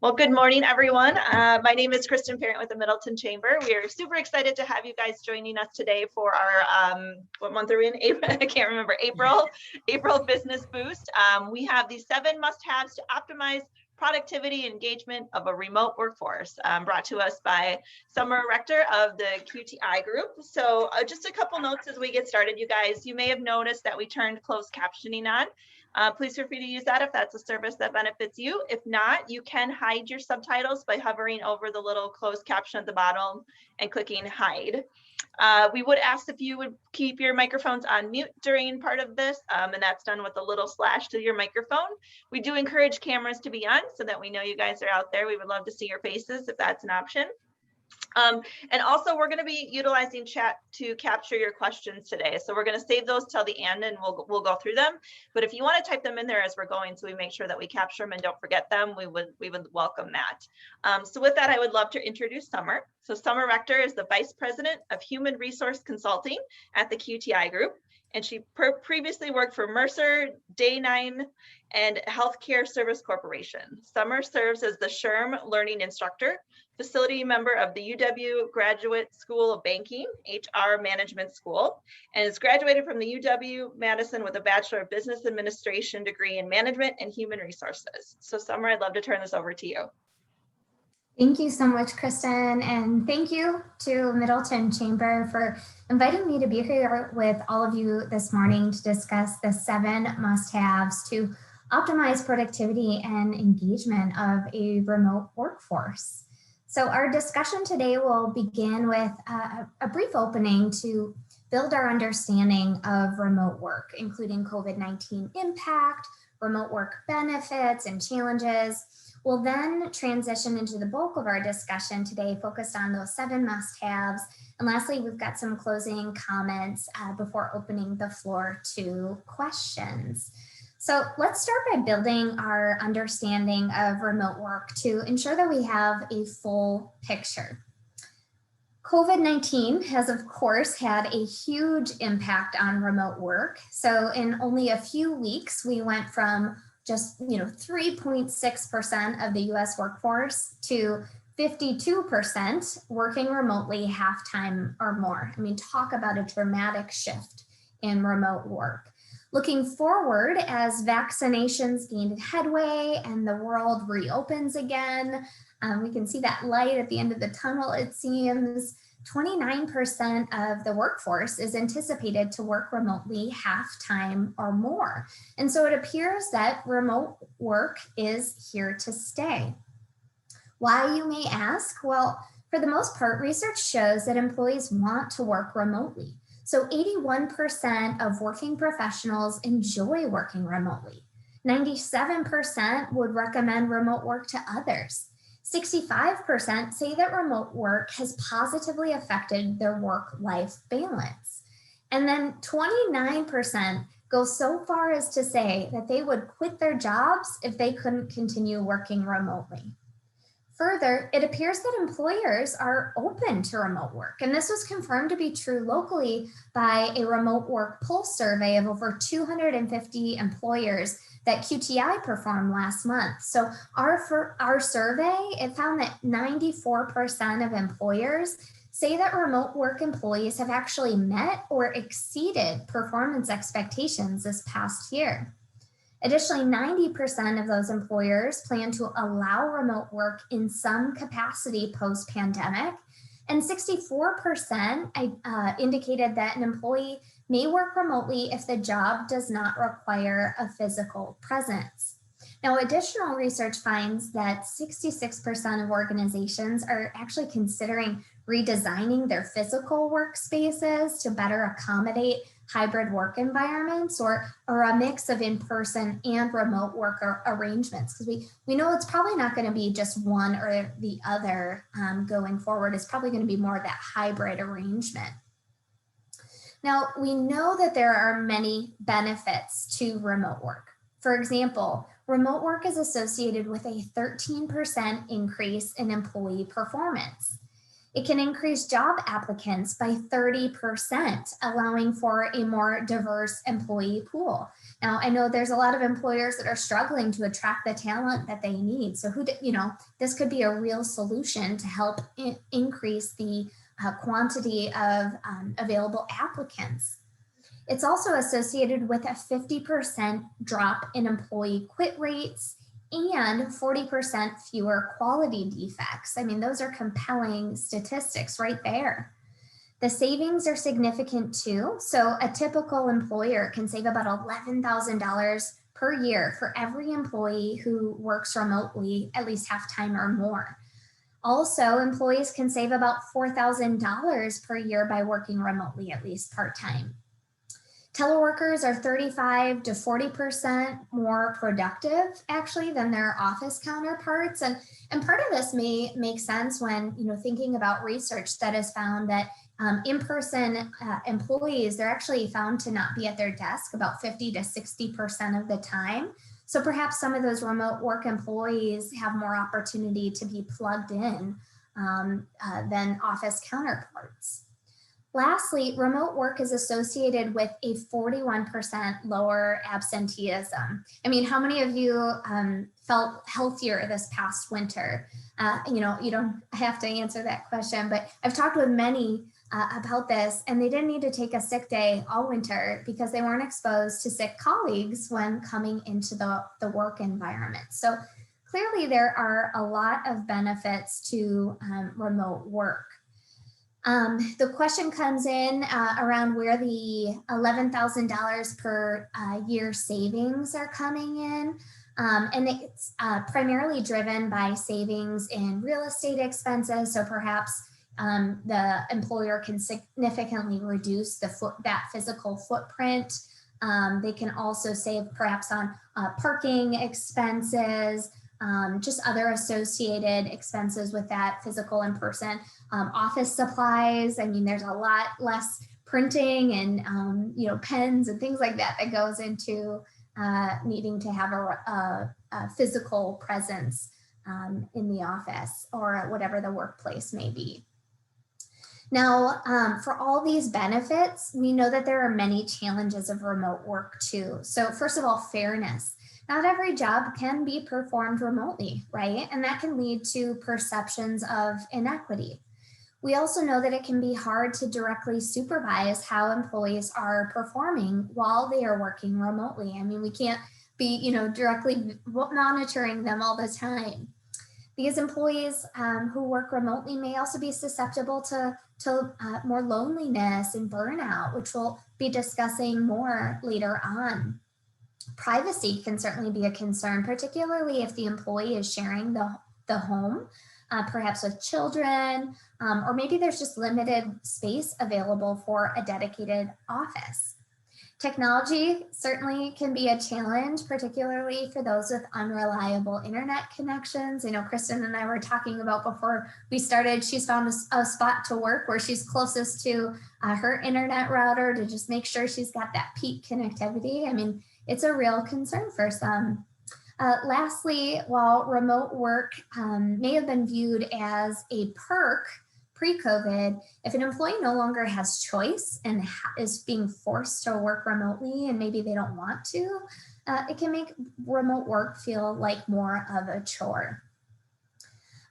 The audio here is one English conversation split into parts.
Well, good morning, everyone. My name is Kristen Parent with the Middleton Chamber. We are super excited to have you guys joining us today for our, what month are we in? April, I can't remember, April Business Boost. We have these 7 must-haves to optimize productivity engagement of a remote workforce, brought to us by Summer Rector of the QTI group. So just a couple notes as we get started, you guys. You may have noticed that we turned closed captioning on. Please feel free to use that if that's a service that benefits you. If not, you can hide your subtitles by hovering over the little closed caption at the bottom and clicking hide. We would ask if you would keep your microphones on mute during part of this, and that's done with a little slash to your microphone. We do encourage cameras to be on so that we know you guys are out there. We would love to see your faces if that's an option. And also we're going to be utilizing chat to capture your questions today. So we're going to save those till the end and we'll go through them. But if you want to type them in there as we're going, so we make sure that we capture them and don't forget them, we would welcome that. So with that, I would love to introduce Summer. So Summer Rector is the Vice President of Human Resource Consulting at the QTI Group. And she previously worked for Mercer, Day9, and Healthcare Service Corporation. Summer serves as the SHRM Learning Instructor, facility member of the UW Graduate School of Banking, HR Management School, and is graduated from the UW-Madison with a Bachelor of Business Administration degree in Management and Human Resources. So Summer, I'd love to turn this over to you. Thank you so much, Kristen, and thank you to Middleton Chamber for inviting me to be here with all of you this morning to discuss the 7 must-haves to optimize productivity and engagement of a remote workforce. So our discussion today will begin with a brief opening to build our understanding of remote work, including COVID-19 impact, remote work benefits and challenges. We'll then transition into the bulk of our discussion today, focused on those 7 must-haves. And lastly, we've got some closing comments before opening the floor to questions. So let's start by building our understanding of remote work to ensure that we have a full picture. COVID-19 has, of course, had a huge impact on remote work. So in only a few weeks, we went from just 3.6% of the US workforce to 52% working remotely half-time or more. I mean, talk about a dramatic shift in remote work. Looking forward, as vaccinations gained headway and the world reopens again, we can see that light at the end of the tunnel. It seems 29% of the workforce is anticipated to work remotely half-time or more. And so it appears that remote work is here to stay. Why, you may ask? Well, for the most part, research shows that employees want to work remotely. So 81% of working professionals enjoy working remotely. 97% would recommend remote work to others. 65% say that remote work has positively affected their work-life balance. And then 29% go so far as to say that they would quit their jobs if they couldn't continue working remotely. Further, it appears that employers are open to remote work, and this was confirmed to be true locally by a remote work pulse survey of over 250 employers that QTI performed last month. So our survey, it found that 94% of employers say that remote work employees have actually met or exceeded performance expectations this past year. Additionally, 90% of those employers plan to allow remote work in some capacity post-pandemic, and 64% indicated that an employee may work remotely if the job does not require a physical presence. Now, additional research finds that 66% of organizations are actually considering redesigning their physical workspaces to better accommodate hybrid work environments or a mix of in-person and remote work arrangements, because we know it's probably not going to be just one or the other going forward. It's probably going to be more of that hybrid arrangement. Now, we know that there are many benefits to remote work. For example, remote work is associated with a 13% increase in employee performance. It can increase job applicants by 30%, allowing for a more diverse employee pool. Now, I know there's a lot of employers that are struggling to attract the talent that they need. So this could be a real solution to help increase the quantity of available applicants. It's also associated with a 50% drop in employee quit rates and 40% fewer quality defects. I mean, those are compelling statistics right there. The savings are significant too. So a typical employer can save about $11,000 per year for every employee who works remotely at least half-time or more. Also, employees can save about $4,000 per year by working remotely at least part-time. Teleworkers are 35 to 40% more productive actually than their office counterparts. And part of this may make sense when, thinking about research that has found that in-person employees, they're actually found to not be at their desk about 50 to 60% of the time. So perhaps some of those remote work employees have more opportunity to be plugged in than office counterparts. Lastly, remote work is associated with a 41% lower absenteeism. I mean, how many of you felt healthier this past winter? You don't have to answer that question, but I've talked with many about this, and they didn't need to take a sick day all winter because they weren't exposed to sick colleagues when coming into the work environment. So clearly there are a lot of benefits to remote work. The question comes in around where the $11,000 per year savings are coming in. And it's primarily driven by savings in real estate expenses. So perhaps the employer can significantly reduce that physical footprint. They can also save perhaps on parking expenses, just other associated expenses with that physical in-person. Office supplies, I mean, there's a lot less printing and, pens and things like that goes into needing to have a physical presence in the office or whatever the workplace may be. Now, for all these benefits, we know that there are many challenges of remote work too. So first of all, fairness. Not every job can be performed remotely, right? And that can lead to perceptions of inequity. We also know that it can be hard to directly supervise how employees are performing while they are working remotely. I mean, we can't be, directly monitoring them all the time. These employees who work remotely may also be susceptible to more loneliness and burnout, which we'll be discussing more later on. Privacy can certainly be a concern, particularly if the employee is sharing the home, perhaps with children, or maybe there's just limited space available for a dedicated office. Technology certainly can be a challenge, particularly for those with unreliable internet connections. I know Kristen and I were talking about before we started, she's found a spot to work where she's closest to her internet router to just make sure she's got that peak connectivity. I mean, it's a real concern for some. Lastly, while remote work may have been viewed as a perk pre-COVID, if an employee no longer has choice and is being forced to work remotely and maybe they don't want to, it can make remote work feel like more of a chore.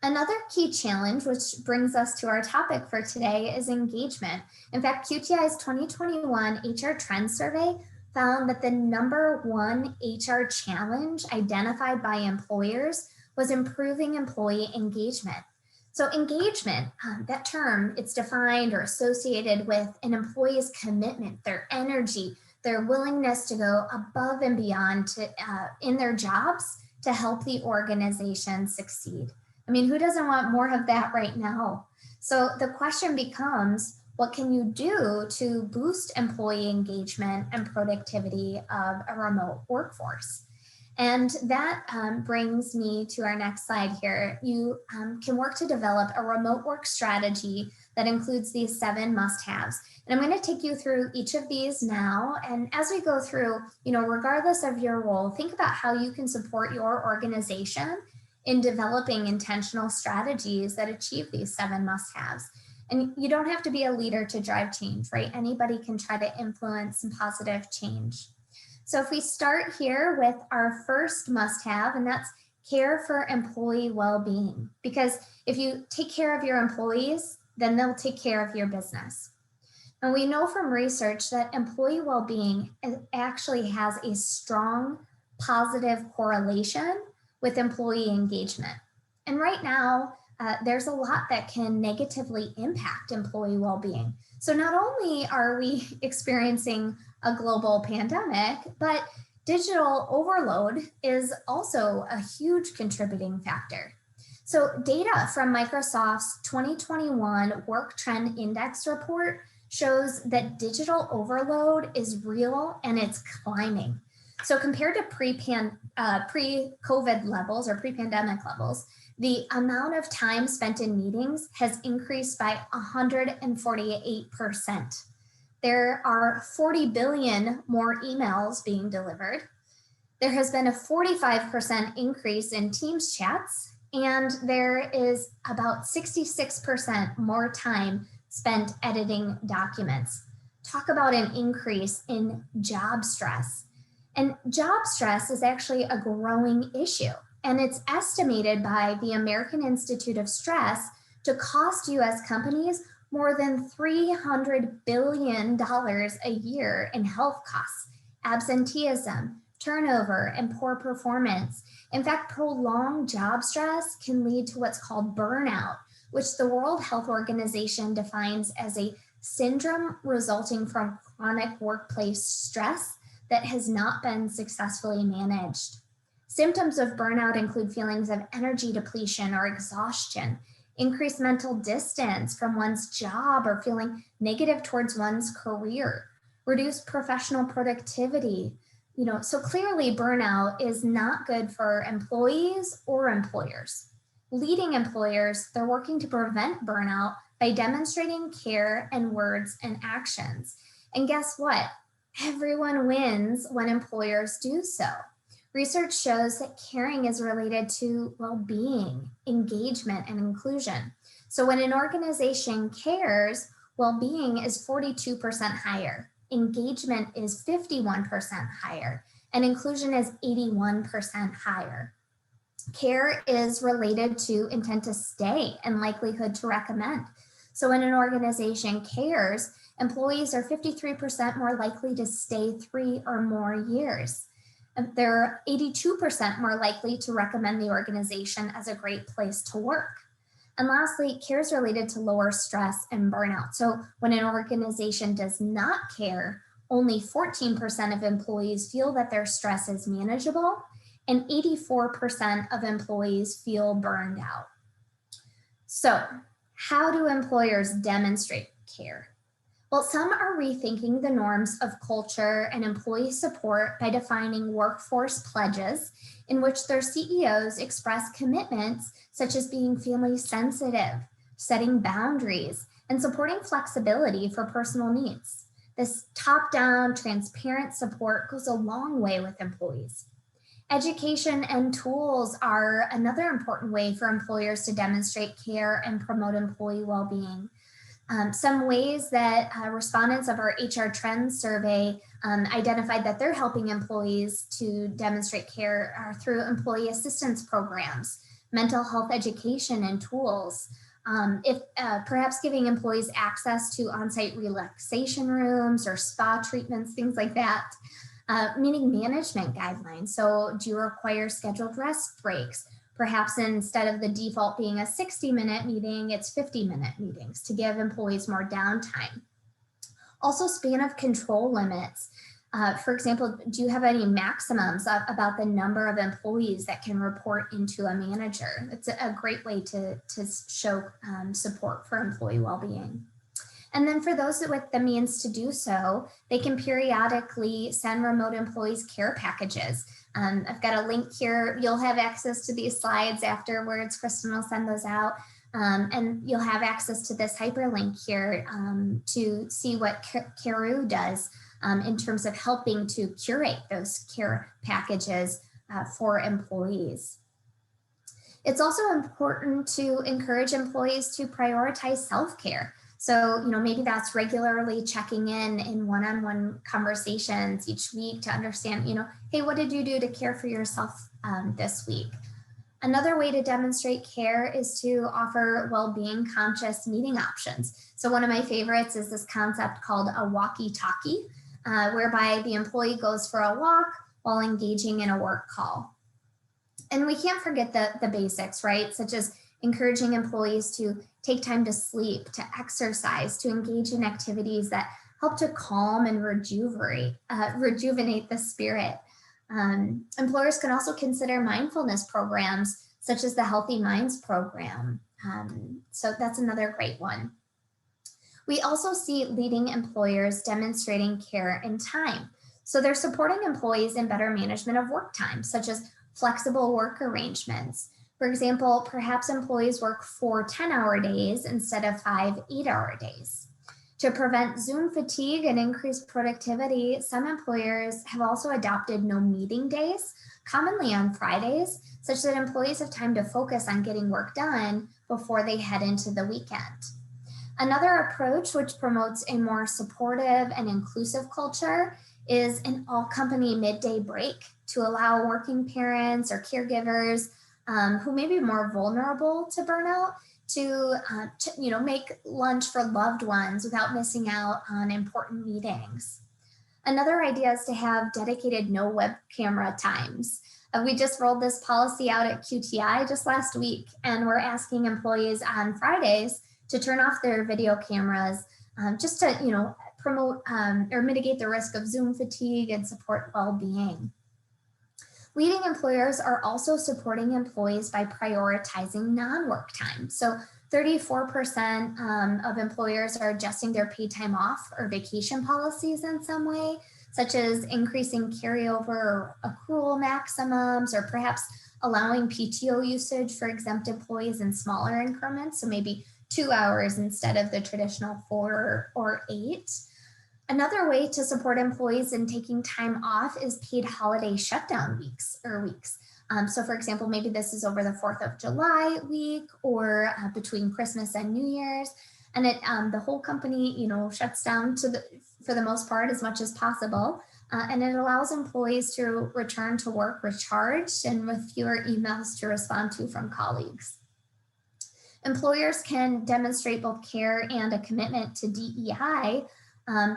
Another key challenge, which brings us to our topic for today, is engagement. In fact, QTI's 2021 HR Trends Survey found that the #1 HR challenge identified by employers was improving employee engagement. So engagement, that term, it's defined or associated with an employee's commitment, their energy, their willingness to go above and beyond in their jobs to help the organization succeed. I mean, who doesn't want more of that right now? So the question becomes, what can you do to boost employee engagement and productivity of a remote workforce? And that brings me to our next slide here. You can work to develop a remote work strategy that includes these 7 must-haves. And I'm going to take you through each of these now. And as we go through, regardless of your role, think about how you can support your organization in developing intentional strategies that achieve these 7 must-haves. And you don't have to be a leader to drive change, right? Anybody can try to influence some positive change. So if we start here with our first must-have, and that's care for employee well-being, because if you take care of your employees, then they'll take care of your business. And we know from research that employee well-being actually has a strong positive correlation with employee engagement. And right now, there's a lot that can negatively impact employee well-being. So not only are we experiencing a global pandemic, but digital overload is also a huge contributing factor. So data from Microsoft's 2021 Work Trend Index report shows that digital overload is real and it's climbing. So compared to pre-COVID levels or pre-pandemic levels, the amount of time spent in meetings has increased by 148%. There are 40 billion more emails being delivered. There has been a 45% increase in Teams chats, and there is about 66% more time spent editing documents. Talk about an increase in job stress. And job stress is actually a growing issue, and it's estimated by the American Institute of Stress to cost US companies more than $300 billion a year in health costs, absenteeism, turnover, and poor performance. In fact, prolonged job stress can lead to what's called burnout, which the World Health Organization defines as a syndrome resulting from chronic workplace stress that has not been successfully managed. Symptoms of burnout include feelings of energy depletion or exhaustion, increased mental distance from one's job or feeling negative towards one's career, reduced professional productivity. So clearly burnout is not good for employees or employers. Leading employers, they're working to prevent burnout by demonstrating care in words and actions. And guess what? Everyone wins when employers do so. Research shows that caring is related to well-being, engagement, and inclusion. So when an organization cares, well-being is 42% higher, engagement is 51% higher, and inclusion is 81% higher. Care is related to intent to stay and likelihood to recommend. So when an organization cares, employees are 53% more likely to stay 3 or more years. They're 82% more likely to recommend the organization as a great place to work. And lastly, care is related to lower stress and burnout. So when an organization does not care, only 14% of employees feel that their stress is manageable, and 84% of employees feel burned out. So how do employers demonstrate care? Well, some are rethinking the norms of culture and employee support by defining workforce pledges in which their CEOs express commitments such as being family sensitive, setting boundaries, and supporting flexibility for personal needs. This top-down, transparent support goes a long way with employees. Education and tools are another important way for employers to demonstrate care and promote employee well-being. Some ways that respondents of our HR Trends survey identified that they're helping employees to demonstrate care are through employee assistance programs, mental health education and tools, perhaps giving employees access to on-site relaxation rooms or spa treatments, things like that. Meeting management guidelines. So do you require scheduled rest breaks? Perhaps instead of the default being a 60-minute meeting, it's 50-minute meetings to give employees more downtime. Also, span of control limits. For example, do you have any maximums about the number of employees that can report into a manager? It's a great way to show support for employee well-being. And then for those with the means to do so, they can periodically send remote employees care packages. I've got a link here. You'll have access to these slides afterwards. Kristen will send those out. And you'll have access to this hyperlink here to see what Carew does in terms of helping to curate those care packages for employees. It's also important to encourage employees to prioritize self-care. So, maybe that's regularly checking in one-on-one conversations each week to understand, hey, what did you do to care for yourself this week? Another way to demonstrate care is to offer well-being conscious meeting options. So one of my favorites is this concept called a walkie-talkie, whereby the employee goes for a walk while engaging in a work call. And we can't forget the basics, right? Such as encouraging employees to take time to sleep, to exercise, to engage in activities that help to calm and rejuvenate the spirit. Employers can also consider mindfulness programs, such as the Healthy Minds program. So that's another great one. We also see leading employers demonstrating care in time. So they're supporting employees in better management of work time, such as flexible work arrangements. For example, perhaps employees work 4 10-hour days instead of 5 8-hour days. To prevent Zoom fatigue and increase productivity, some employers have also adopted no meeting days, commonly on Fridays, such that employees have time to focus on getting work done before they head into the weekend. Another approach which promotes a more supportive and inclusive culture is an all-company midday break to allow working parents or caregivers who may be more vulnerable to burnout to make lunch for loved ones without missing out on important meetings. Another idea is to have dedicated no web camera times. We just rolled this policy out at QTI just last week, and we're asking employees on Fridays to turn off their video cameras just to promote or mitigate the risk of Zoom fatigue and support well-being. Leading employers are also supporting employees by prioritizing non-work time. So 34% of employers are adjusting their paid time off or vacation policies in some way, such as increasing carryover or accrual maximums, or perhaps allowing PTO usage for exempt employees in smaller increments, so maybe 2 hours instead of the traditional 4 or 8. Another way to support employees in taking time off is paid holiday shutdown weeks. So for example, maybe this is over the 4th of July week or between Christmas and New Year's. And the whole company, shuts down for the most part as much as possible. And it allows employees to return to work recharged and with fewer emails to respond to from colleagues. Employers can demonstrate both care and a commitment to DEI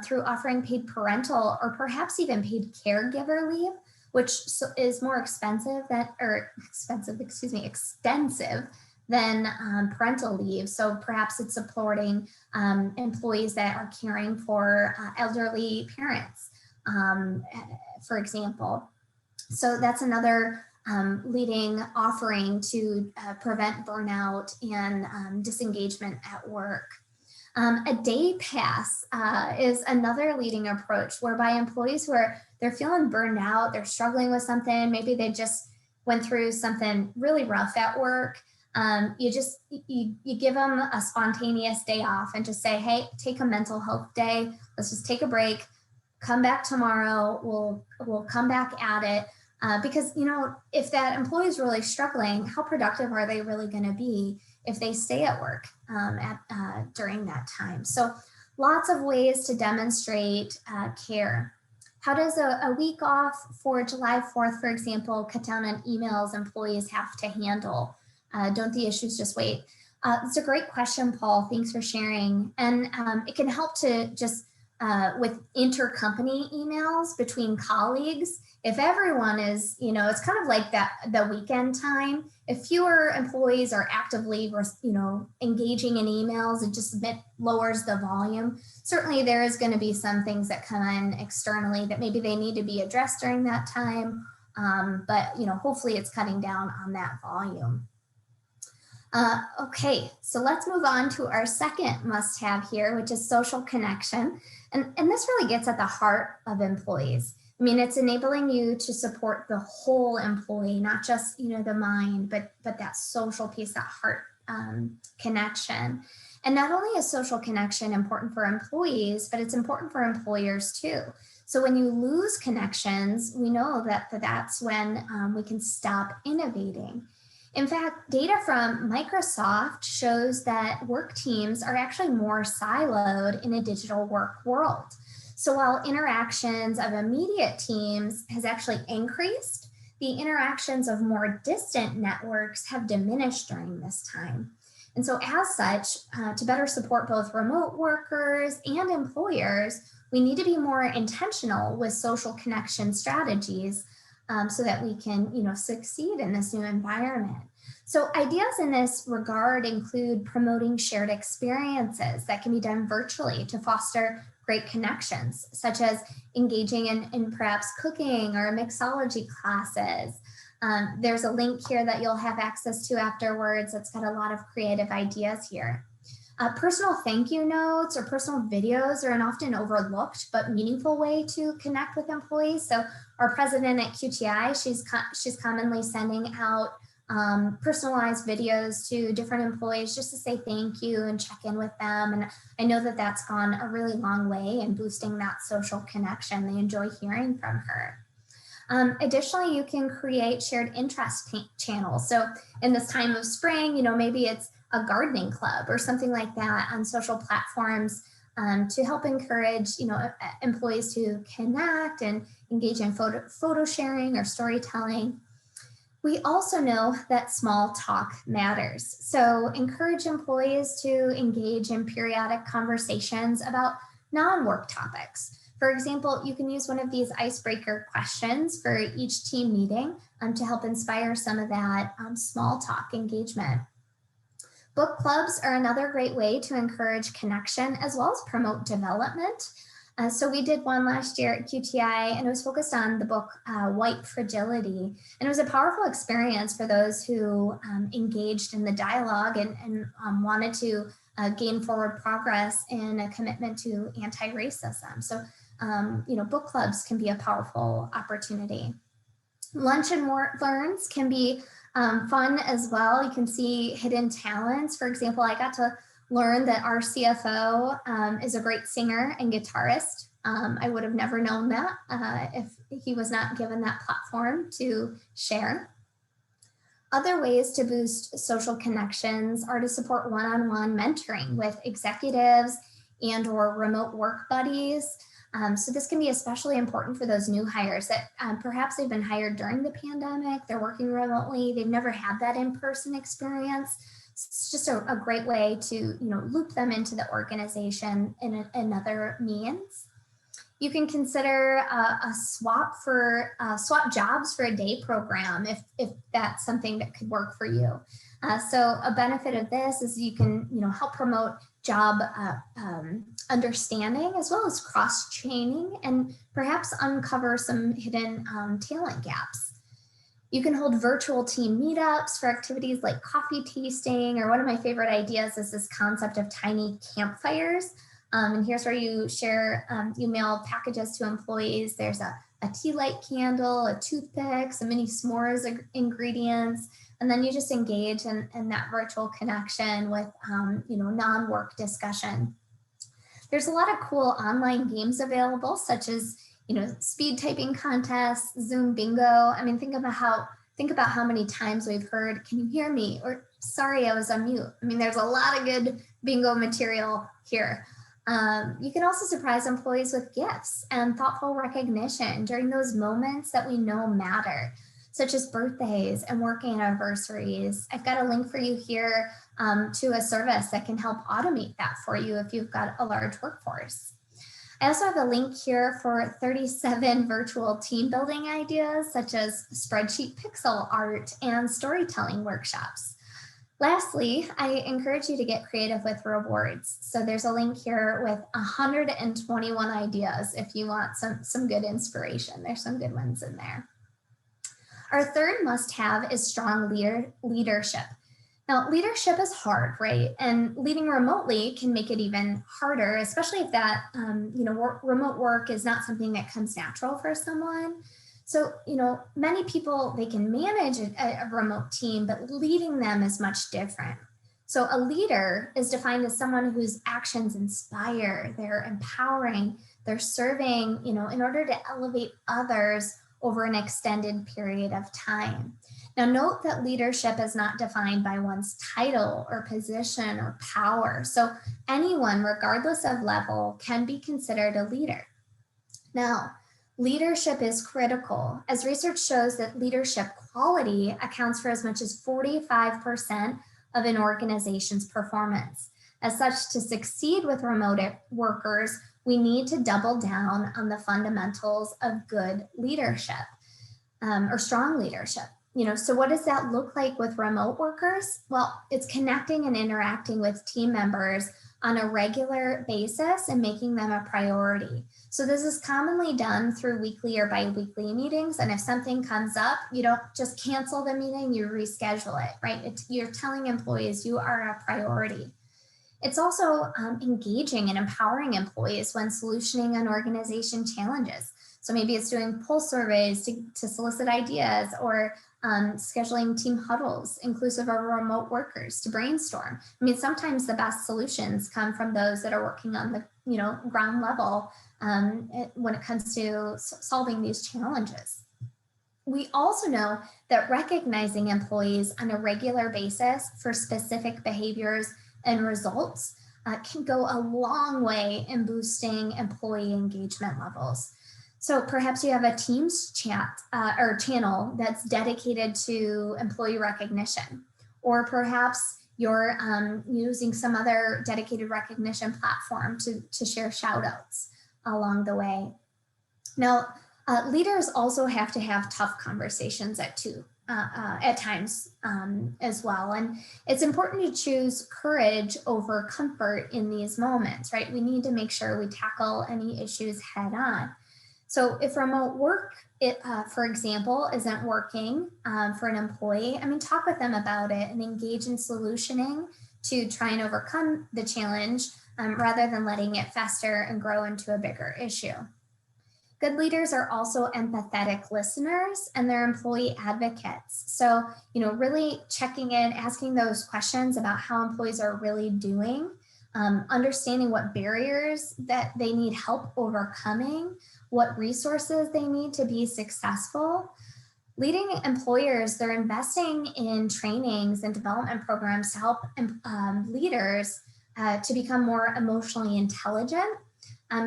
through offering paid parental or perhaps even paid caregiver leave, which is more extensive than parental leave. So perhaps it's supporting employees that are caring for elderly parents, for example. So that's another leading offering to prevent burnout and disengagement at work. A day pass is another leading approach whereby employees they're feeling burned out, they're struggling with something, maybe they just went through something really rough at work. You give them a spontaneous day off and just say, hey, take a mental health day. Let's just take a break. Come back tomorrow. We'll come back at it. Because, if that employee is really struggling, how productive are they really going to be if they stay at work during that time? So lots of ways to demonstrate care. How does a week off for July 4th, for example, cut down on emails employees have to handle? Don't the issues just wait? It's a great question, Paul. Thanks for sharing. And it can help to just with intercompany emails between colleagues. If everyone is, it's kind of like the weekend time. If fewer employees are actively, engaging in emails, it just a bit lowers the volume. Certainly there is going to be some things that come in externally that maybe they need to be addressed during that time. But, hopefully it's cutting down on that volume. Okay, so let's move on to our second must-have here, which is social connection. And this really gets at the heart of employees. I mean, it's enabling you to support the whole employee, not just, the mind, but that social piece, that heart connection. And not only is social connection important for employees, but it's important for employers too. So when you lose connections, we know that that's when we can stop innovating. In fact, data from Microsoft shows that work teams are actually more siloed in a digital work world. So while interactions of immediate teams has actually increased, the interactions of more distant networks have diminished during this time. And so as such, to better support both remote workers and employers, we need to be more intentional with social connection strategies so that we can, succeed in this new environment. So ideas in this regard include promoting shared experiences that can be done virtually to foster great connections, such as engaging in perhaps cooking or mixology classes. There's a link here that you'll have access to afterwards that's got a lot of creative ideas here. Personal thank you notes or personal videos are an often overlooked but meaningful way to connect with employees. So our president at QTI, she's commonly sending out personalized videos to different employees just to say thank you and check in with them. And I know that that's gone a really long way in boosting that social connection. They enjoy hearing from her. Additionally, you can create shared interest channels. So in this time of spring, maybe it's a gardening club or something like that on social platforms to help encourage, employees to connect and engage in photo sharing or storytelling. We also know that small talk matters. So encourage employees to engage in periodic conversations about non-work topics. For example, you can use one of these icebreaker questions for each team meeting to help inspire some of that small talk engagement. Book clubs are another great way to encourage connection as well as promote development. So we did one last year at QTI, and it was focused on the book White Fragility. And it was a powerful experience for those who engaged in the dialogue and wanted to gain forward progress in a commitment to anti-racism. So, book clubs can be a powerful opportunity. Lunch and learns can be fun as well. You can see hidden talents. For example, I got to learn that our CFO is a great singer and guitarist. I would have never known that if he was not given that platform to share. Other ways to boost social connections are to support one-on-one mentoring with executives and or remote work buddies. So this can be especially important for those new hires that perhaps they've been hired during the pandemic, they're working remotely, they've never had that in-person experience. It's just a great way to loop them into the organization in another means. You can consider a swap jobs for a day program if that's something that could work for you. So a benefit of this is you can help promote job understanding as well as cross-training and perhaps uncover some hidden talent gaps. You can hold virtual team meetups for activities like coffee tasting, or one of my favorite ideas is this concept of tiny campfires. And here's where you share, you mail packages to employees. There's a tea light candle, a toothpick, some mini s'mores ingredients, and then you just engage in that virtual connection with, non-work discussion. There's a lot of cool online games available, such as speed typing contests, Zoom bingo. I mean, think about how many times we've heard, "Can you hear me?" or "Sorry, I was on mute." I mean, there's a lot of good bingo material here. You can also surprise employees with gifts and thoughtful recognition during those moments that we know matter, such as birthdays and work anniversaries. I've got a link for you here to a service that can help automate that for you if you've got a large workforce. I also have a link here for 37 virtual team building ideas, such as spreadsheet pixel art and storytelling workshops. Lastly, I encourage you to get creative with rewards. So there's a link here with 121 ideas if you want some good inspiration. There's some good ones in there. Our third must-have is strong leadership. Now, leadership is hard, right? And leading remotely can make it even harder, especially if that, remote work is not something that comes natural for someone. So, many people, they can manage a remote team, but leading them is much different. So a leader is defined as someone whose actions inspire, they're empowering, they're serving, in order to elevate others over an extended period of time. Now, note that leadership is not defined by one's title or position or power. So anyone, regardless of level, can be considered a leader. Now, leadership is critical, as research shows that leadership quality accounts for as much as 45% of an organization's performance. As such, to succeed with remote workers, we need to double down on the fundamentals of good leadership or strong leadership. So what does that look like with remote workers? Well, it's connecting and interacting with team members on a regular basis and making them a priority. So this is commonly done through weekly or bi-weekly meetings. And if something comes up, you don't just cancel the meeting, you reschedule it, right? You're telling employees you are a priority. It's also engaging and empowering employees when solutioning an organization challenges. So maybe it's doing pulse surveys to solicit ideas, or scheduling team huddles inclusive of remote workers to brainstorm. I mean, sometimes the best solutions come from those that are working on the ground level when it comes to solving these challenges. We also know that recognizing employees on a regular basis for specific behaviors and results can go a long way in boosting employee engagement levels. So perhaps you have a Teams chat or channel that's dedicated to employee recognition, or perhaps you're using some other dedicated recognition platform to share shout outs along the way. Now, leaders also have to have tough conversations at times as well. And it's important to choose courage over comfort in these moments, right? We need to make sure we tackle any issues head on. So if remote work, for example, isn't working for an employee, talk with them about it and engage in solutioning to try and overcome the challenge rather than letting it fester and grow into a bigger issue. Good leaders are also empathetic listeners, and they're employee advocates. So, really checking in, asking those questions about how employees are really doing, understanding what barriers that they need help overcoming, what resources they need to be successful. Leading employers, they're investing in trainings and development programs to help leaders to become more emotionally intelligent,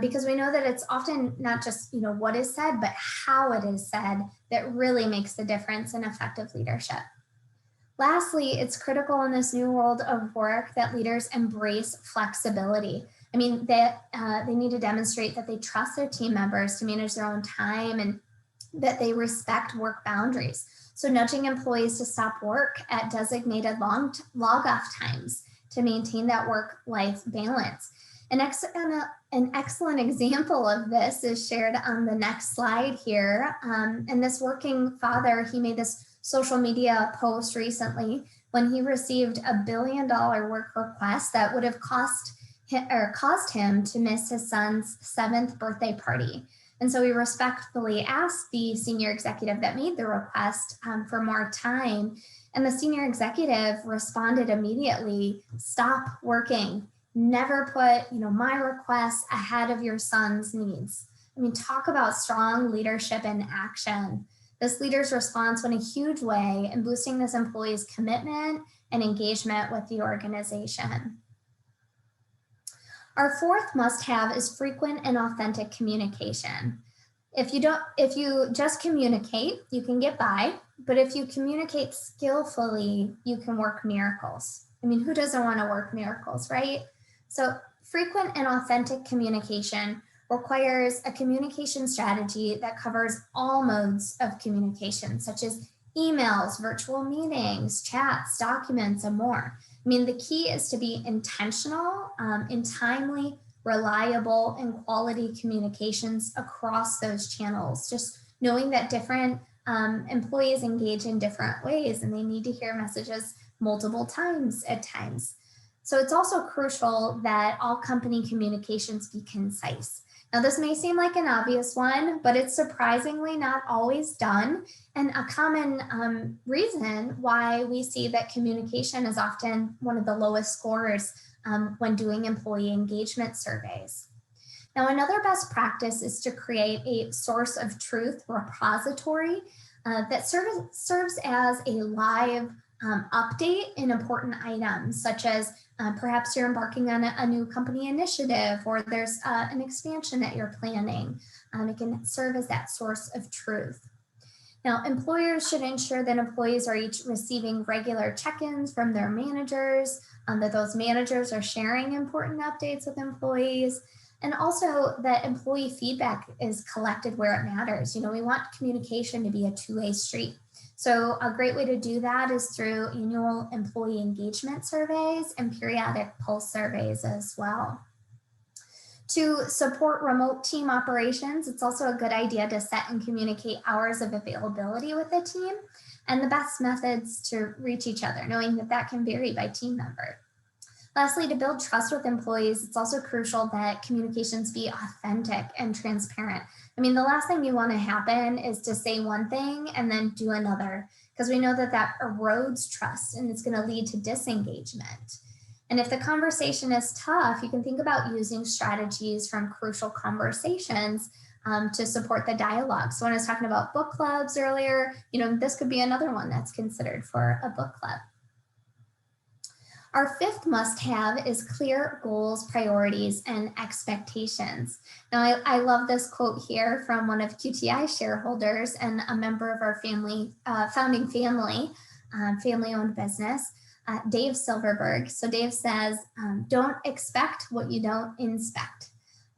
because we know that it's often not just what is said, but how it is said that really makes the difference in effective leadership. Lastly, it's critical in this new world of work that leaders embrace flexibility. That they need to demonstrate that they trust their team members to manage their own time and that they respect work boundaries. So nudging employees to stop work at designated log-off times to maintain that work-life balance. An excellent example of this is shared on the next slide here. And this working father, he made this social media post recently when he received $1 billion work request that would have caused him to miss his son's 7th birthday party. And so we respectfully asked the senior executive that made the request for more time. And the senior executive responded immediately, "Stop working. Never put, my requests ahead of your son's needs." Talk about strong leadership in action. This leader's response went a huge way in boosting this employee's commitment and engagement with the organization. Our fourth must-have is frequent and authentic communication. If you just communicate, you can get by, but if you communicate skillfully, you can work miracles. Who doesn't want to work miracles, right? So frequent and authentic communication requires a communication strategy that covers all modes of communication, such as emails, virtual meetings, chats, documents, and more. The key is to be intentional in timely, reliable, and quality communications across those channels. Just knowing that different employees engage in different ways and they need to hear messages multiple times at times. So it's also crucial that all company communications be concise. Now, this may seem like an obvious one, but it's surprisingly not always done. And a common reason why we see that communication is often one of the lowest scores when doing employee engagement surveys. Now, another best practice is to create a source of truth repository that serves as a live update in important items, such as perhaps you're embarking on a new company initiative, or there's an expansion that you're planning. It can serve as that source of truth. Now, employers should ensure that employees are each receiving regular check-ins from their managers, that those managers are sharing important updates with employees, and also that employee feedback is collected where it matters. We want communication to be a two-way street. So a great way to do that is through annual employee engagement surveys and periodic pulse surveys as well. To support remote team operations, it's also a good idea to set and communicate hours of availability with the team and the best methods to reach each other, knowing that that can vary by team member. Lastly, to build trust with employees, it's also crucial that communications be authentic and transparent. The last thing you want to happen is to say one thing and then do another, because we know that that erodes trust and it's going to lead to disengagement. And if the conversation is tough, you can think about using strategies from crucial conversations to support the dialogue. So when I was talking about book clubs earlier, this could be another one that's considered for a book club. Our fifth must-have is clear goals, priorities, and expectations. Now, I love this quote here from one of QTI shareholders and a member of our family, founding family, family-owned business, Dave Silverberg. So Dave says, don't expect what you don't inspect.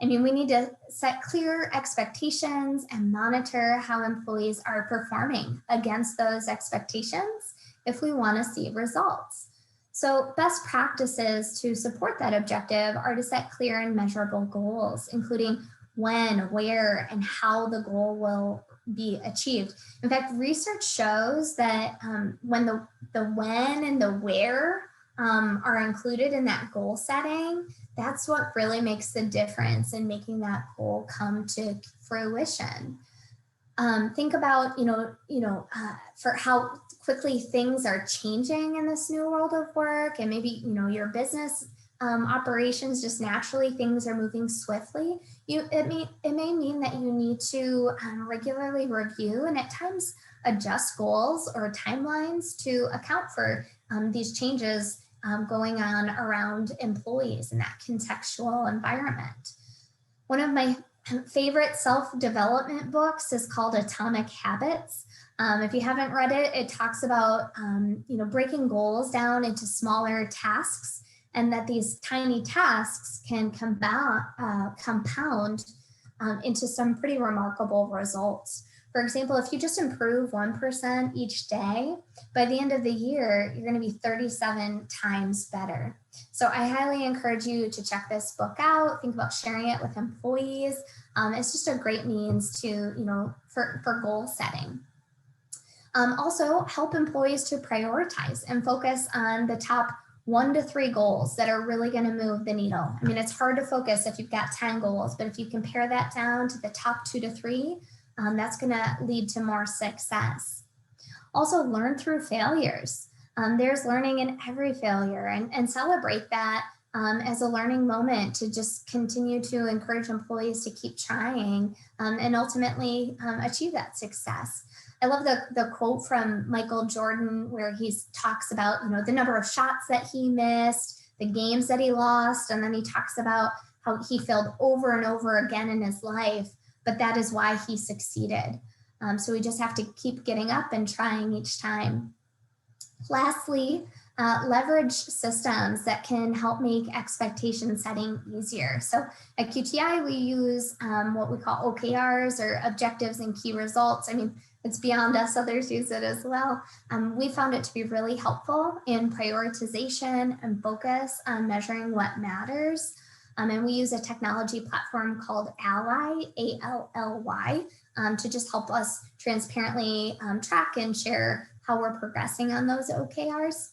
We need to set clear expectations and monitor how employees are performing against those expectations if we want to see results. So best practices to support that objective are to set clear and measurable goals, including when, where, and how the goal will be achieved. In fact, research shows that when the when and the where are included in that goal setting, that's what really makes the difference in making that goal come to fruition. Think about, for how quickly things are changing in this new world of work, and maybe, your business operations, just naturally things are moving swiftly. It may mean that you need to regularly review and at times adjust goals or timelines to account for these changes going on around employees in that contextual environment. One of my favorite self-development books is called Atomic Habits. If you haven't read it, it talks about breaking goals down into smaller tasks, and that these tiny tasks can compound into some pretty remarkable results. For example, if you just improve 1% each day, by the end of the year, you're going to be 37 times better. So I highly encourage you to check this book out, think about sharing it with employees. It's just a great means to, for goal setting. Also, help employees to prioritize and focus on the top 1 to 3 goals that are really going to move the needle. It's hard to focus if you've got 10 goals, but if you can pare that down to the top 2 to 3, that's going to lead to more success. Also, learn through failures. There's learning in every failure, and celebrate that as a learning moment to just continue to encourage employees to keep trying and ultimately achieve that success. I love the quote from Michael Jordan where he talks about, the number of shots that he missed, the games that he lost, and then he talks about how he failed over and over again in his life, but that is why he succeeded. So we just have to keep getting up and trying each time. Lastly, leverage systems that can help make expectation setting easier. So at QTI, we use what we call OKRs, or objectives and key results. It's beyond us, others use it as well. We found it to be really helpful in prioritization and focus on measuring what matters. And we use a technology platform called Ally, A-L-L-Y, to just help us transparently track and share how we're progressing on those OKRs.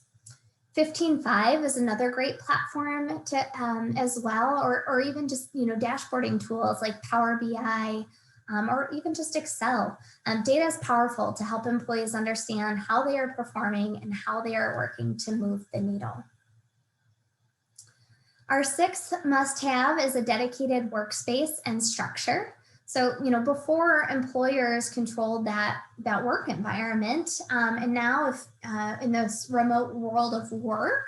15.5 is another great platform to as well, or even just dashboarding tools like Power BI, or even just Excel. Data is powerful to help employees understand how they are performing and how they are working to move the needle. Our 6th must-have is a dedicated workspace and structure. So, before employers controlled that work environment, and now if in this remote world of work,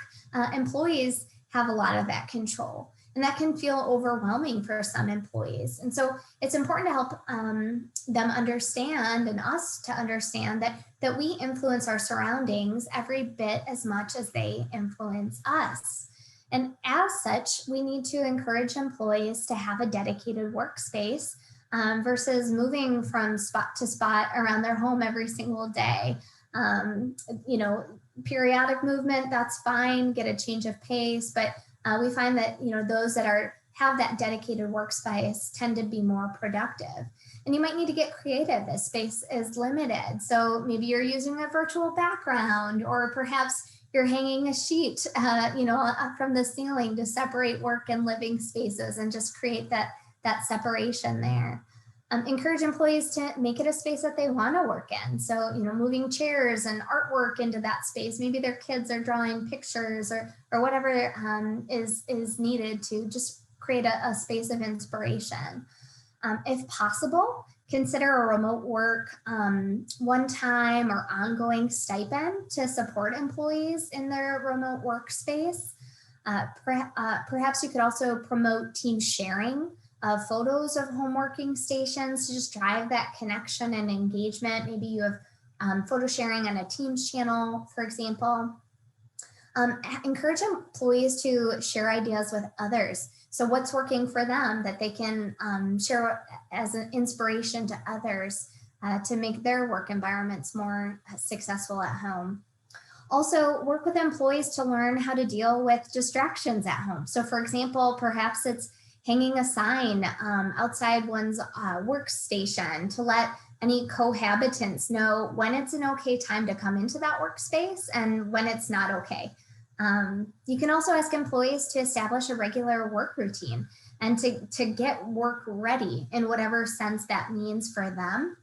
employees have a lot of that control. And that can feel overwhelming for some employees. And so it's important to help them understand, and us to understand, that we influence our surroundings every bit as much as they influence us. And as such, we need to encourage employees to have a dedicated workspace versus moving from spot to spot around their home every single day. Periodic movement, that's fine, get a change of pace, but we find that those that have that dedicated workspace tend to be more productive. And you might need to get creative as space is limited. So maybe you're using a virtual background, or perhaps you're hanging a sheet from the ceiling to separate work and living spaces and just create that separation there. Encourage employees to make it a space that they want to work in. So, moving chairs and artwork into that space. Maybe their kids are drawing pictures or whatever is needed to just create a space of inspiration. If possible, consider a remote work one-time or ongoing stipend to support employees in their remote workspace. Perhaps you could also promote team sharing of photos of home working stations to just drive that connection and engagement. Maybe you have photo sharing on a Teams channel, for example. Encourage employees to share ideas with others. So what's working for them that they can share as an inspiration to others to make their work environments more successful at home. Also, work with employees to learn how to deal with distractions at home. So for example, perhaps it's hanging a sign outside one's workstation to let any cohabitants know when it's an okay time to come into that workspace and when it's not okay. You can also ask employees to establish a regular work routine and to get work ready in whatever sense that means for them.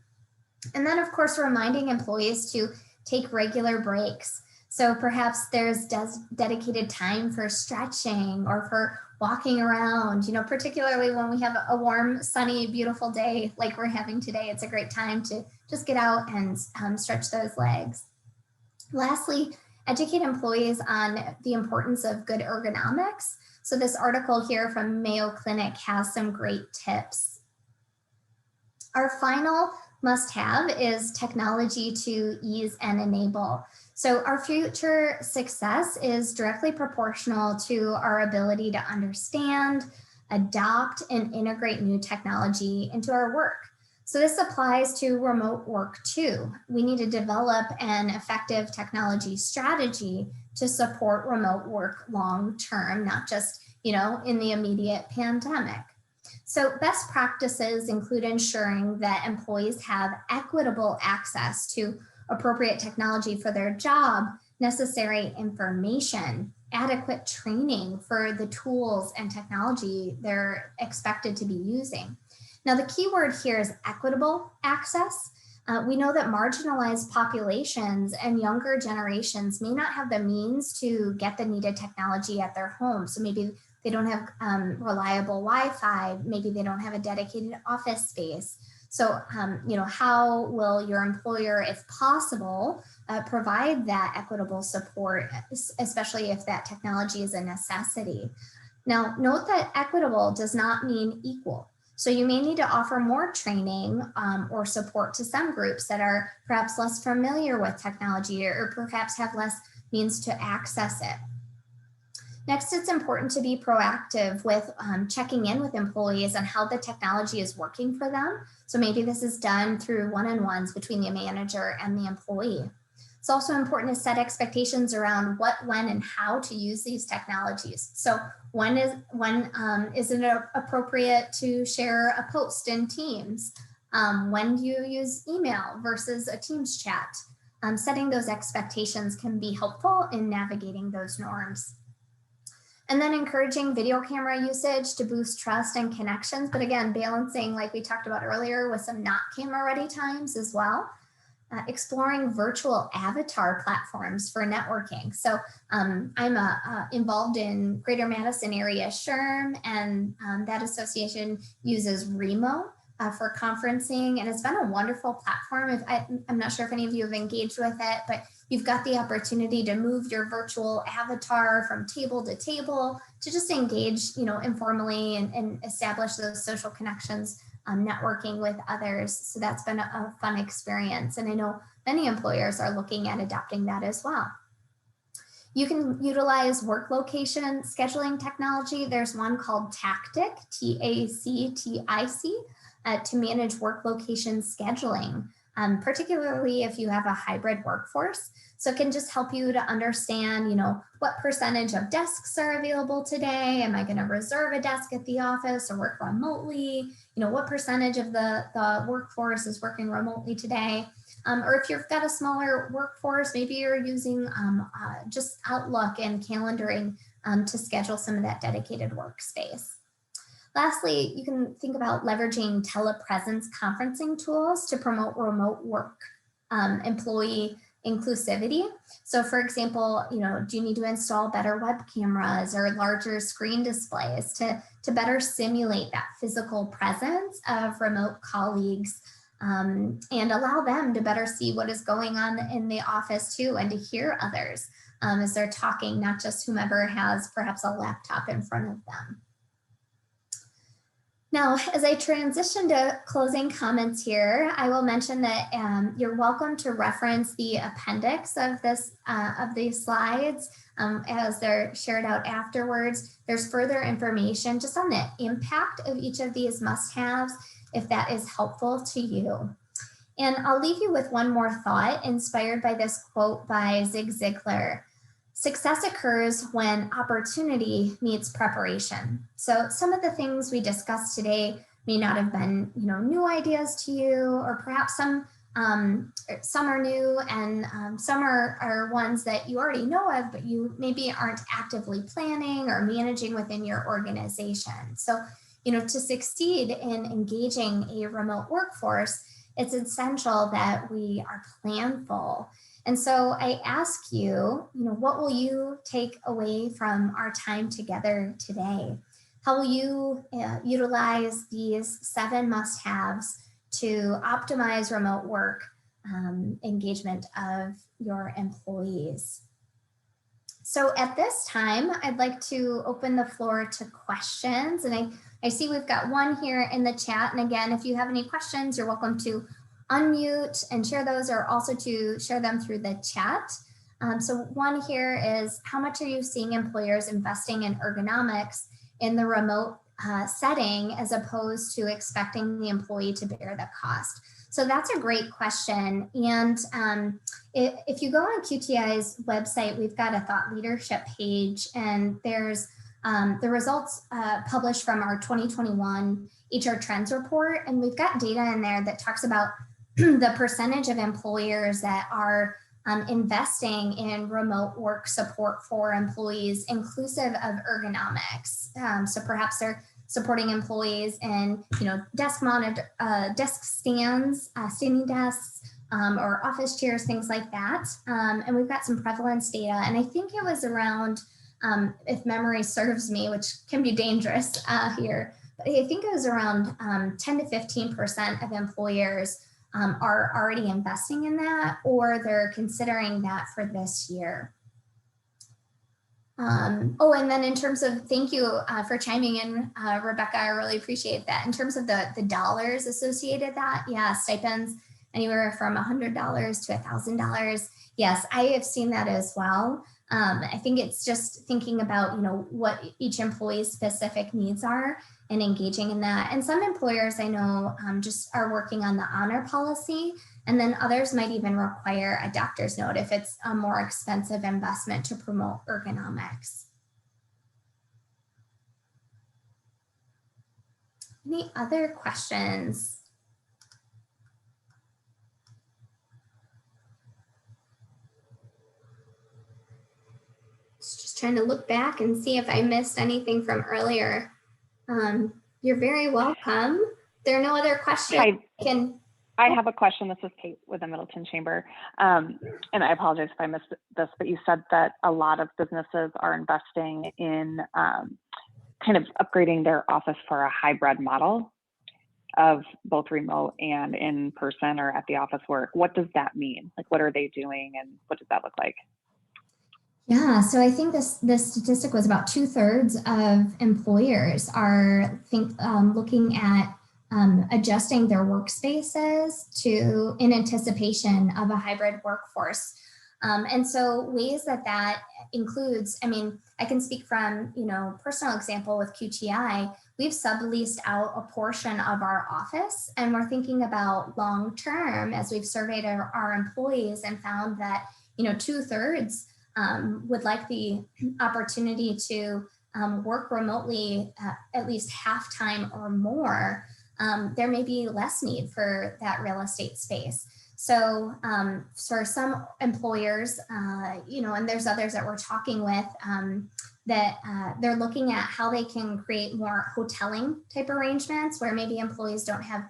And then, of course, reminding employees to take regular breaks. So perhaps there's dedicated time for stretching or for walking around, particularly when we have a warm, sunny, beautiful day like we're having today. It's a great time to just get out and stretch those legs. Lastly, educate employees on the importance of good ergonomics. So this article here from Mayo Clinic has some great tips. Our final must-have is technology to ease and enable. So our future success is directly proportional to our ability to understand, adopt, and integrate new technology into our work. So this applies to remote work too. We need to develop an effective technology strategy to support remote work long-term, not just, in the immediate pandemic. So best practices include ensuring that employees have equitable access to appropriate technology for their job, necessary information, adequate training for the tools and technology they're expected to be using. Now, the key word here is equitable access. We know that marginalized populations and younger generations may not have the means to get the needed technology at their home. So maybe they don't have reliable Wi-Fi, maybe they don't have a dedicated office space. So, how will your employer, if possible, provide that equitable support, especially if that technology is a necessity? Now, note that equitable does not mean equal. So you may need to offer more training or support to some groups that are perhaps less familiar with technology or perhaps have less means to access it. Next, it's important to be proactive with checking in with employees on how the technology is working for them. So maybe this is done through one-on-ones between the manager and the employee. It's also important to set expectations around what, when, and how to use these technologies. So when is it appropriate to share a post in Teams? When do you use email versus a Teams chat? Setting those expectations can be helpful in navigating those norms. And then encouraging video camera usage to boost trust and connections, but again, balancing, like we talked about earlier, with some not camera ready times as well. Exploring virtual avatar platforms for networking. So I'm involved in Greater Madison area SHRM, and that association uses Remo for conferencing, and it's been a wonderful platform. I'm not sure if any of you have engaged with it, but you've got the opportunity to move your virtual avatar from table to table to just engage, informally and establish those social connections, networking with others. So that's been a fun experience. And I know many employers are looking at adopting that as well. You can utilize work location scheduling technology. There's one called Tactic, T-A-C-T-I-C, to manage work location scheduling, particularly if you have a hybrid workforce. So it can just help you to understand, what percentage of desks are available today? Am I going to reserve a desk at the office or work remotely? What percentage of the workforce is working remotely today? Or if you've got a smaller workforce, maybe you're using just Outlook and calendaring to schedule some of that dedicated workspace. Lastly, you can think about leveraging telepresence conferencing tools to promote remote work, employee inclusivity. So for example, do you need to install better web cameras or larger screen displays to better simulate that physical presence of remote colleagues, and allow them to better see what is going on in the office too, and to hear others as they're talking, not just whomever has perhaps a laptop in front of them. Now, as I transition to closing comments here, I will mention that you're welcome to reference the appendix of these slides as they're shared out afterwards. There's further information just on the impact of each of these must-haves, if that is helpful to you. And I'll leave you with one more thought inspired by this quote by Zig Ziglar. Success occurs when opportunity meets preparation. So some of the things we discussed today may not have been, new ideas to you, or perhaps some are new and some are ones that you already know of, but you maybe aren't actively planning or managing within your organization. So, to succeed in engaging a remote workforce, it's essential that we are planful. And so I ask you, what will you take away from our time together today? How will you utilize these 7 must-haves to optimize remote work engagement of your employees? So at this time, I'd like to open the floor to questions. And I see we've got one here in the chat. And again, if you have any questions, you're welcome to unmute and share those, or also to share them through the chat. So one here is, how much are you seeing employers investing in ergonomics in the remote setting as opposed to expecting the employee to bear the cost? So that's a great question. And if you go on QTI's website, we've got a thought leadership page, and there's the results published from our 2021 HR Trends Report. And we've got data in there that talks about the percentage of employers that are investing in remote work support for employees, inclusive of ergonomics. So perhaps they're supporting employees in, desk stands, standing desks, or office chairs, things like that. And we've got some prevalence data, and I think it was around, if memory serves me, which can be dangerous here, but I think it was around 10 to 15% of employers are already investing in that, or they're considering that for this year. And then in terms of, thank you for chiming in, Rebecca, I really appreciate that. In terms of the dollars associated that, yeah, stipends anywhere from $100 to $1,000. Yes, I have seen that as well. I think it's just thinking about, what each employee's specific needs are and engaging in that. And some employers I know just are working on the honor policy, and then others might even require a doctor's note if it's a more expensive investment to promote ergonomics. Any other questions? Just trying to look back and see if I missed anything from earlier. You're very welcome. There are no other questions. I have a question. This is Kate with the Middleton Chamber. And I apologize if I missed this, but you said that a lot of businesses are investing in kind of upgrading their office for a hybrid model. of both remote and in person or at the office work, what does that mean? Like, what are they doing and what does that look like? Yeah, so I think this statistic was about 2/3 of employers are looking at adjusting their workspaces in anticipation of a hybrid workforce. And so ways that includes, I mean, I can speak from, personal example with QTI. We've subleased out a portion of our office, and we're thinking about long term as we've surveyed our employees and found that, 2/3 would like the opportunity to work remotely at least half time or more. There may be less need for that real estate space. So for some employers, and there's others that we're talking with, that they're looking at how they can create more hoteling type arrangements where maybe employees don't have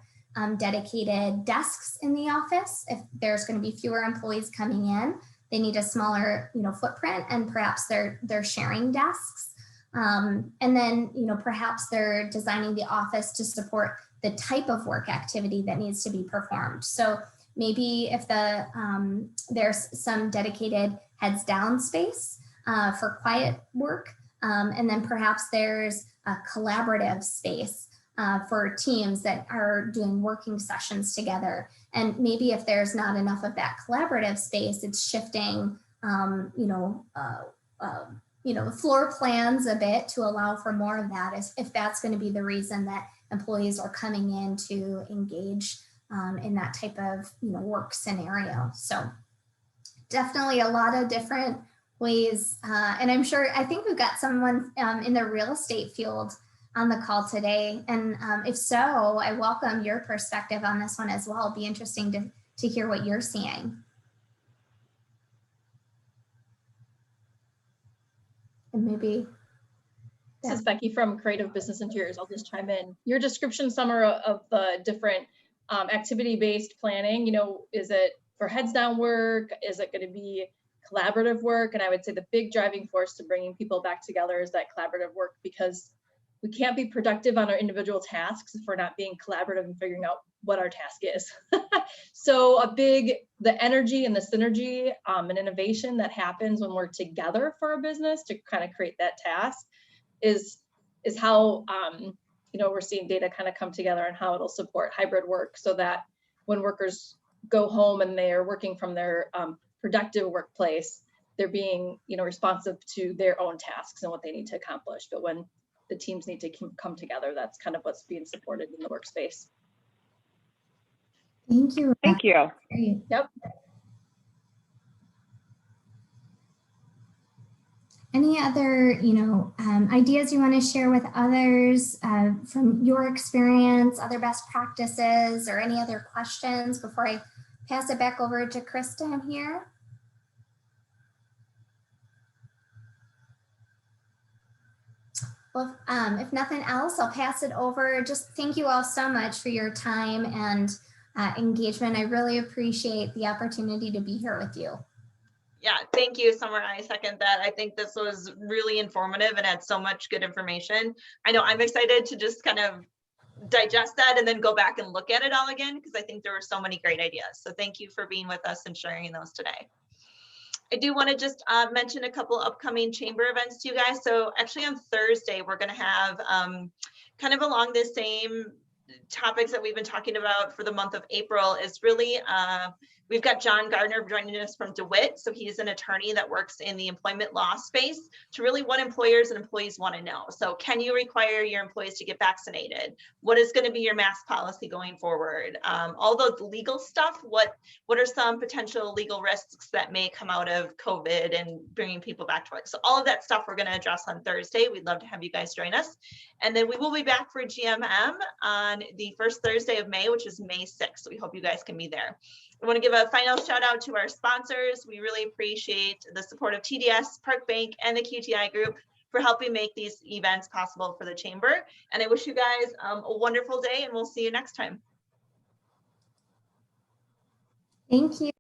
dedicated desks in the office. If there's going to be fewer employees coming in, they need a smaller, footprint, and perhaps they're sharing desks. And then, perhaps they're designing the office to support the type of work activity that needs to be performed. So maybe if there's some dedicated heads down space for quiet work, and then perhaps there's a collaborative space for teams that are doing working sessions together. And maybe if there's not enough of that collaborative space, it's shifting, floor plans a bit to allow for more of that, if that's going to be the reason that employees are coming in to engage in that type of work scenario. So definitely a lot of different ways, and I think we've got someone in the real estate field on the call today, and if so, I welcome your perspective on this one as well. It'd be interesting to hear what you're seeing. And maybe This is Becky from Creative Business Interiors. I'll just chime in. Your description summary of the different activity-based planning, is it for heads down work? Is it going to be collaborative work? And I would say the big driving force to bringing people back together is that collaborative work, because we can't be productive on our individual tasks if we're not being collaborative and figuring out what our task is. So the energy and the synergy and innovation that happens when we're together for a business to kind of create that task is how we're seeing data kind of come together and how it'll support hybrid work, so that when workers go home and they're working from their productive workplace, they're being responsive to their own tasks and what they need to accomplish. But when the teams need to come together, that's kind of what's being supported in the workspace. Thank you. Thank you. Great. Yep. Any other, ideas you want to share with others from your experience, other best practices, or any other questions before I pass it back over to Kristen here? Well, if nothing else, I'll pass it over. Just thank you all so much for your time and engagement. I really appreciate the opportunity to be here with you. Yeah, thank you, Summer. I second that. I think this was really informative and had so much good information. I know I'm excited to just kind of digest that and then go back and look at it all again, because I think there were so many great ideas. So thank you for being with us and sharing those today. I do want to just mention a couple upcoming chamber events to you guys. So actually on Thursday, we're going to have kind of along the same topics that we've been talking about for the month of April. Is really we've got John Gardner joining us from DeWitt. So he's an attorney that works in the employment law space to really what employers and employees want to know. So can you require your employees to get vaccinated? What is going to be your mask policy going forward? All the legal stuff. What are some potential legal risks that may come out of COVID and bringing people back to work? So all of that stuff we're going to address on Thursday. We'd love to have you guys join us. And then we will be back for GMM on the first Thursday of May, which is May 6th. So we hope you guys can be there. I want to give a final shout out to our sponsors. We really appreciate the support of TDS, Park Bank, and the QTI group for helping make these events possible for the chamber. And I wish you guys a wonderful day, and we'll see you next time. Thank you.